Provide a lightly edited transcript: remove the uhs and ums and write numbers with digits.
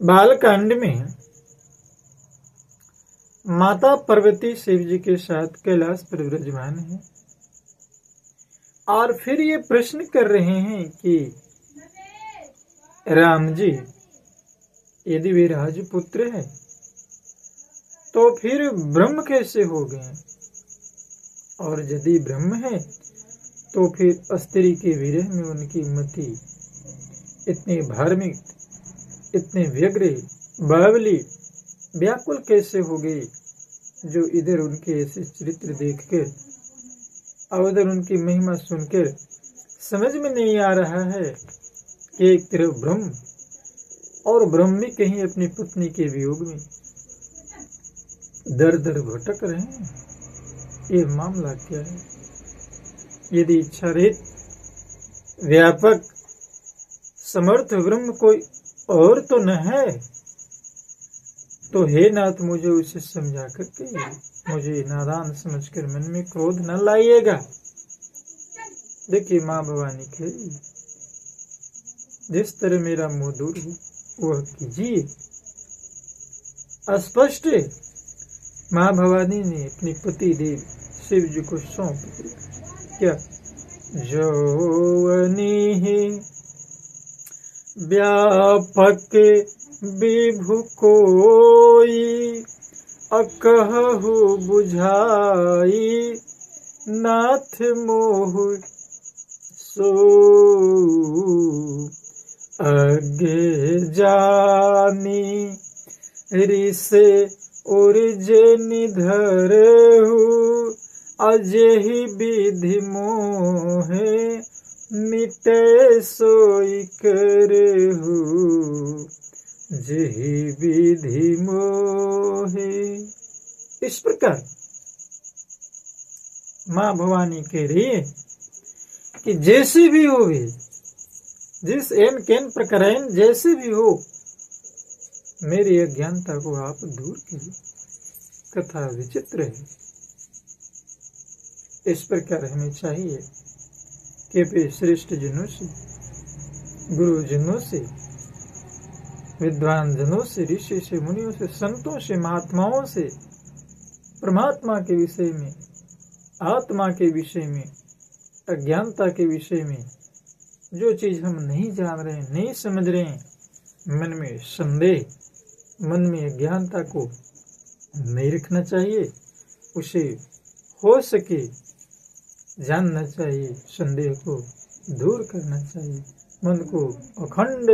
बालकांड में माता पार्वती शिव जी के साथ कैलाश पर विराजमान है और फिर ये प्रश्न कर रहे हैं कि राम जी यदि वे राजपुत्र हैं तो फिर ब्रह्म कैसे हो गए, और यदि ब्रह्म है तो फिर स्त्री के विरह में उनकी मति इतनी धार्मिक, इतने व्यग्र, बावली, व्याकुल कैसे हो गई, जो इधर उनके ऐसे चरित्र देखकर और उधर उनकी महिमा सुनकर समझ में नहीं आ रहा है कि एक तरफ ब्रह्म और ब्रह्म भी कहीं अपनी पत्नी के वियोग में दर दर भटक रहे हैं। ये मामला क्या है? यदि इच्छा रहित व्यापक समर्थ ब्रह्म कोई और तो न है तो हे नाथ मुझे उसे समझा करके मुझे नादान समझकर मन में क्रोध न लाइएगा। देखिए माँ भवानी के जिस तरह मेरा मुंह दूर हो वह कीजिए। स्पष्ट माँ भवानी ने अपनी पति देव शिव जी को सौंप दिया। क्या? जौवनी व्यापक विभु कोई अकहु बुझाई नाथ मोह सो अगे जानी ऋषे उर्जे निधरहु अजेहि विधि मोहे मिटे सोई करहु जेहि विधि मोहे। इस प्रकार माँ भवानी कह रही है कि जैसे भी हो वे, जिस एन केन प्रकार जैसे भी हो, मेरी अज्ञानता को आप दूर कीजिए। कथा विचित्र है। इस प्रकार हमें चाहिए कि वे श्रेष्ठ जनों से, गुरुजनों से, विद्वान जनों से, ऋषि से, मुनियों से, संतों से, महात्माओं से परमात्मा के विषय में, आत्मा के विषय में, अज्ञानता के विषय में जो चीज हम नहीं जान रहे हैं, नहीं समझ रहे हैं, मन में संदेह, मन में अज्ञानता को नहीं रखना चाहिए, उसे हो सके जानना चाहिए, संदेह को दूर करना चाहिए, मन को अखंड